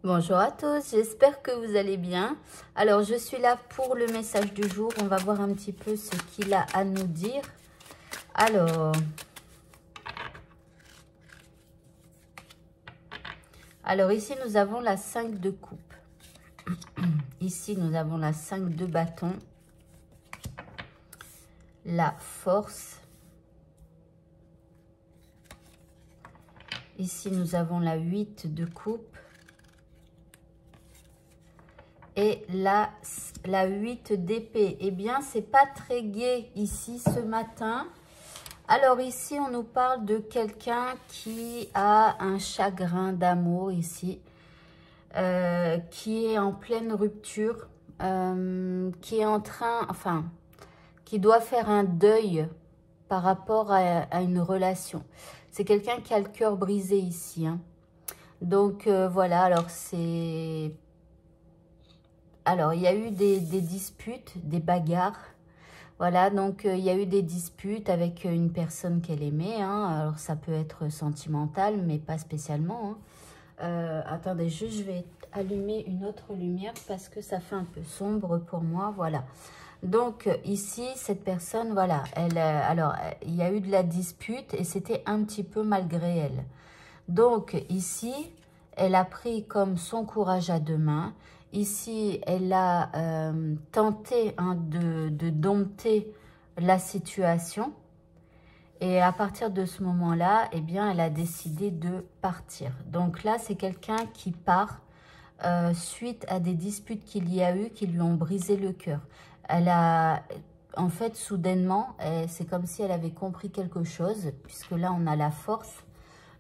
Bonjour à tous, j'espère que vous allez bien. Alors, je suis là pour le message du jour. On va voir un petit peu ce qu'il a à nous dire. Alors ici, nous avons la 5 de coupe. Ici, nous avons la 5 de bâton. La force. Ici, nous avons la 8 de coupe. Et la 8 d'épée. Eh bien, c'est pas très gai ici ce matin. Alors ici, on nous parle de quelqu'un qui a un chagrin d'amour ici. Qui est en pleine rupture. Qui est en train, enfin, qui doit faire un deuil par rapport à une relation. C'est quelqu'un qui a le cœur brisé ici. Hein. Donc, voilà, alors c'est... Alors, il y a eu des disputes, des bagarres. Voilà, donc il y a eu des disputes avec une personne qu'elle aimait. Hein. Alors, ça peut être sentimental, mais pas spécialement. Hein. Attendez, je vais allumer une autre lumière parce que ça fait un peu sombre pour moi. Voilà. Donc, ici, cette personne, voilà, alors, il y a eu de la dispute et c'était un petit peu malgré elle. Donc, ici, elle a pris comme son courage à deux mains. Ici, elle a tenté de dompter la situation. Et à partir de ce moment-là, eh bien, elle a décidé de partir. Donc là, c'est quelqu'un qui part suite à des disputes qu'il y a eu qui lui ont brisé le cœur. Elle a, en fait, soudainement, c'est comme si elle avait compris quelque chose, puisque là, on a la force.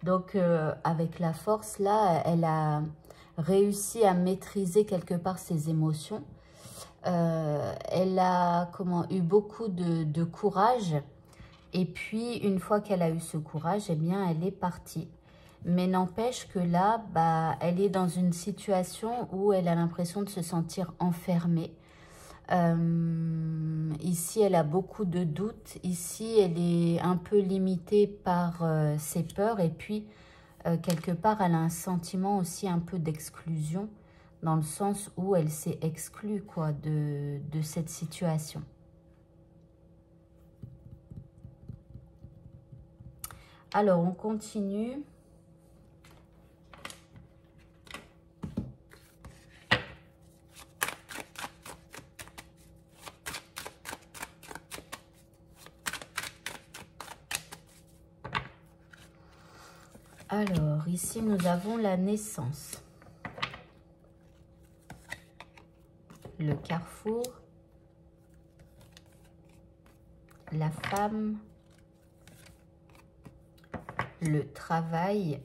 Donc, avec la force, là, elle a réussi à maîtriser quelque part ses émotions. Elle a eu beaucoup de courage. Et puis, une fois qu'elle a eu ce courage, eh bien, elle est partie. Mais n'empêche que là, bah, elle est dans une situation où elle a l'impression de se sentir enfermée. Ici, elle a beaucoup de doutes. Ici, elle est un peu limitée par ses peurs. Et puis, quelque part, elle a un sentiment aussi un peu d'exclusion, dans le sens où elle s'est exclue quoi, de cette situation. Alors, on continue. Alors, ici, nous avons la naissance. Le carrefour. La femme. Le travail.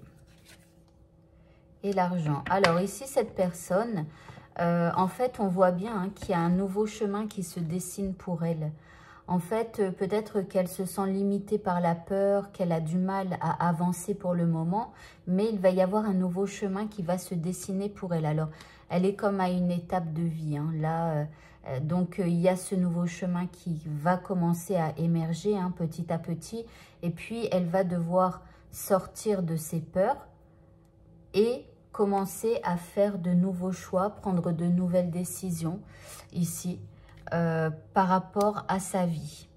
Et l'argent. Alors, ici, cette personne, en fait, on voit bien hein, qu'il y a un nouveau chemin qui se dessine pour elle. En fait, peut-être qu'elle se sent limitée par la peur, qu'elle a du mal à avancer pour le moment, mais il va y avoir un nouveau chemin qui va se dessiner pour elle. Alors, elle est comme à une étape de vie. Hein. Là, donc, il y a ce nouveau chemin qui va commencer à émerger hein, petit à petit. Et puis, elle va devoir sortir de ses peurs et commencer à faire de nouveaux choix, prendre de nouvelles décisions ici. Par rapport à sa vie.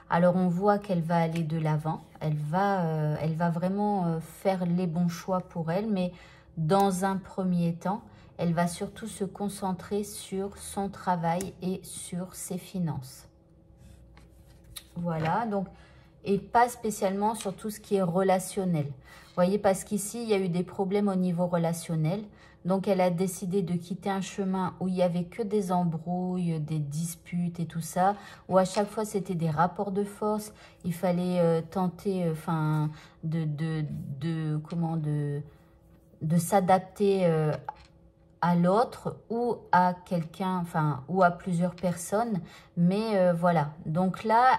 Alors, on voit qu'elle va aller de l'avant. Elle va vraiment faire les bons choix pour elle. Mais dans un premier temps, elle va surtout se concentrer sur son travail et sur ses finances. Voilà, donc, et pas spécialement sur tout ce qui est relationnel. Vous voyez, parce qu'ici, il y a eu des problèmes au niveau relationnel. Donc, elle a décidé de quitter un chemin où il n'y avait que des embrouilles, des disputes et tout ça, où à chaque fois, c'était des rapports de force. Il fallait tenter de s'adapter à l'autre ou à quelqu'un, enfin, ou à plusieurs personnes. Mais voilà, donc là,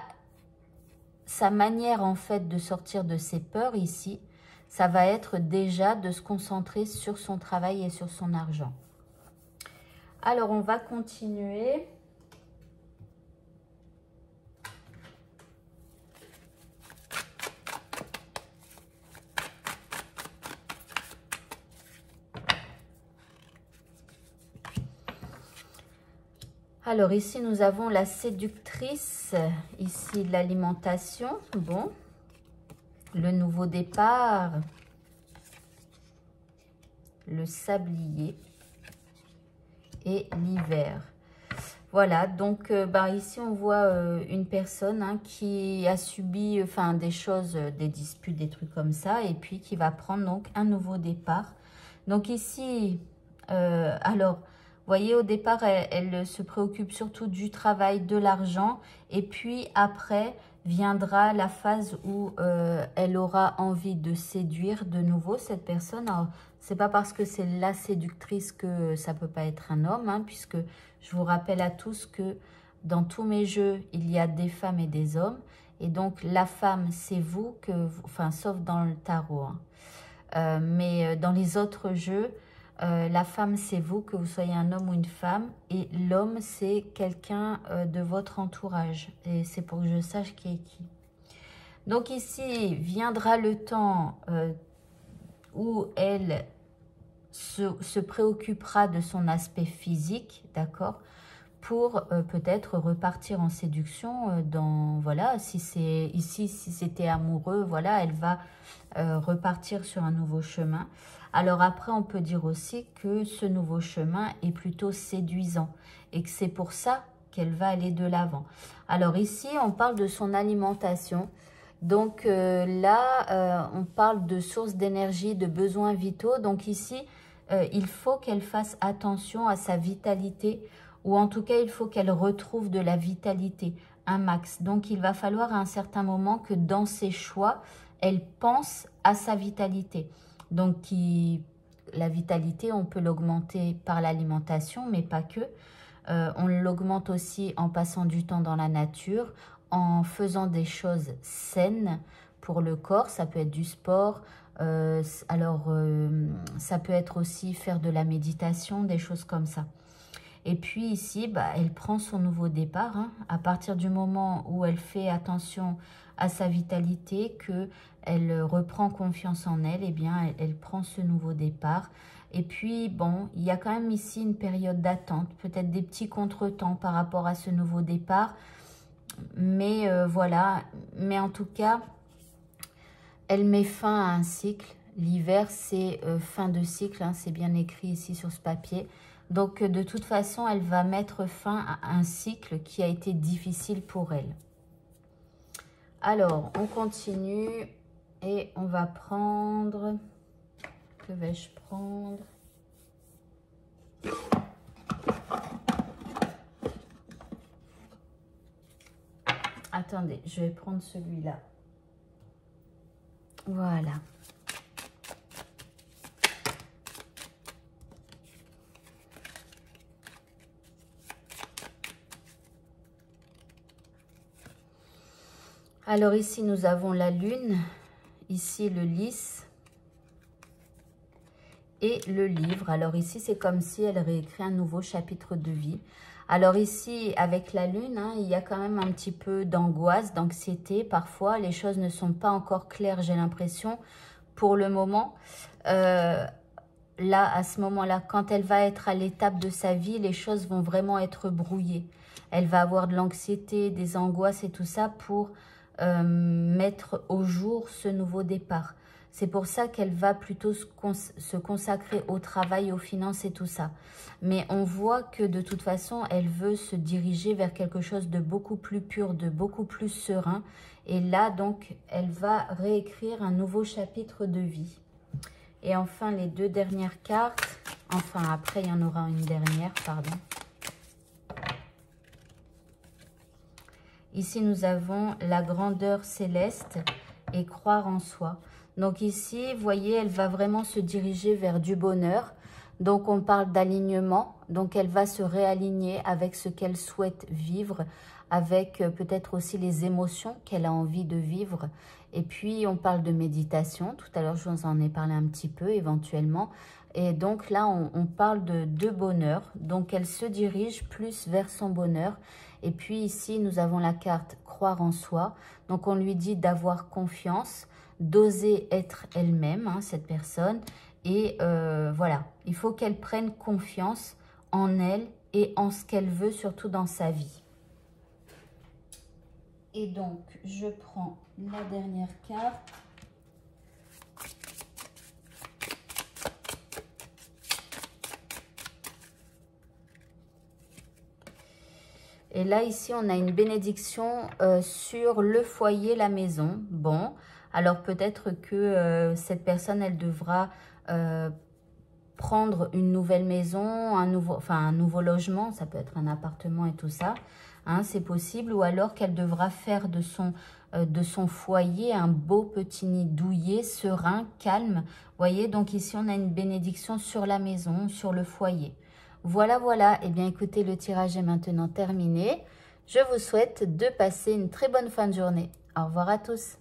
sa manière, en fait, de sortir de ses peurs ici, ça va être déjà de se concentrer sur son travail et sur son argent. Alors, on va continuer. Alors ici, nous avons la séductrice. Ici, l'alimentation. Bon. Le nouveau départ. Le sablier. Et l'hiver. Voilà, donc ici on voit une personne qui a subi des choses, des disputes, des trucs comme ça, et puis qui va prendre donc un nouveau départ. Donc ici, alors, vous voyez, au départ, elle se préoccupe surtout du travail, de l'argent, et puis après viendra la phase où elle aura envie de séduire de nouveau cette personne. Alors, c'est pas parce que c'est la séductrice que ça peut pas être un homme, puisque je vous rappelle à tous que dans tous mes jeux, il y a des femmes et des hommes. Et donc, la femme, c'est vous, sauf dans le tarot. Mais dans les autres jeux, la femme, c'est vous, que vous soyez un homme ou une femme. Et l'homme, c'est quelqu'un de votre entourage. Et c'est pour que je sache qui est qui. Donc ici, viendra le temps où elle se préoccupera de son aspect physique, d'accord, pour peut-être repartir en séduction voilà, si c'est ici, si c'était amoureux, voilà, elle va repartir sur un nouveau chemin. Alors après, on peut dire aussi que ce nouveau chemin est plutôt séduisant et que c'est pour ça qu'elle va aller de l'avant. Alors ici, on parle de son alimentation. Donc là, on parle de sources d'énergie, de besoins vitaux. Donc ici, il faut qu'elle fasse attention à sa vitalité, ou en tout cas, il faut qu'elle retrouve de la vitalité, un max. Donc, il va falloir à un certain moment que dans ses choix, elle pense à sa vitalité. Donc, la vitalité, on peut l'augmenter par l'alimentation, mais pas que. On l'augmente aussi en passant du temps dans la nature, en faisant des choses saines pour le corps. Ça peut être du sport, ça peut être aussi faire de la méditation, des choses comme ça. Et puis ici, elle prend son nouveau départ. À partir du moment où elle fait attention à sa vitalité, qu'elle reprend confiance en elle, eh bien, elle prend ce nouveau départ. Et puis, bon, il y a quand même ici une période d'attente, peut-être des petits contretemps par rapport à ce nouveau départ. Mais voilà, mais en tout cas, elle met fin à un cycle. L'hiver, c'est fin de cycle, c'est bien écrit ici sur ce papier. Donc, de toute façon, elle va mettre fin à un cycle qui a été difficile pour elle. Alors, on continue et on va prendre... Que vais-je prendre? Attendez, je vais prendre celui-là. Voilà. Alors ici, nous avons la lune, ici le lys et le livre. Alors ici, c'est comme si elle réécrit un nouveau chapitre de vie. Alors ici, avec la lune, il y a quand même un petit peu d'angoisse, d'anxiété. Parfois, les choses ne sont pas encore claires, j'ai l'impression, pour le moment. Là, à ce moment-là, quand elle va être à l'étape de sa vie, les choses vont vraiment être brouillées. Elle va avoir de l'anxiété, des angoisses et tout ça pour mettre au jour ce nouveau départ. C'est pour ça qu'elle va plutôt se consacrer au travail, aux finances et tout ça. Mais on voit que de toute façon, elle veut se diriger vers quelque chose de beaucoup plus pur, de beaucoup plus serein. Et là, donc, elle va réécrire un nouveau chapitre de vie. Et enfin, les deux dernières cartes. Enfin, après, il y en aura une dernière, pardon. Ici, nous avons la grandeur céleste et croire en soi. Donc ici, vous voyez, elle va vraiment se diriger vers du bonheur. Donc, on parle d'alignement. Donc, elle va se réaligner avec ce qu'elle souhaite vivre, avec peut-être aussi les émotions qu'elle a envie de vivre. Et puis, on parle de méditation. Tout à l'heure, je vous en ai parlé un petit peu, éventuellement. Et donc, là, on parle de bonheur. Donc, elle se dirige plus vers son bonheur. Et puis, ici, nous avons la carte « Croire en soi ». Donc, on lui dit d'avoir confiance, d'oser être elle-même, cette personne. Et voilà, il faut qu'elle prenne confiance en elle et en ce qu'elle veut, surtout dans sa vie. Et donc, je prends la dernière carte. Et là, ici, on a une bénédiction sur le foyer, la maison. Bon, alors peut-être que cette personne, elle devra prendre une nouvelle maison, un nouveau logement. Ça peut être un appartement et tout ça. Hein, c'est possible. Ou alors qu'elle devra faire de son foyer un beau petit nid douillet, serein, calme. Vous voyez, donc ici, on a une bénédiction sur la maison, sur le foyer. Voilà, voilà. Eh bien, écoutez, le tirage est maintenant terminé. Je vous souhaite de passer une très bonne fin de journée. Au revoir à tous.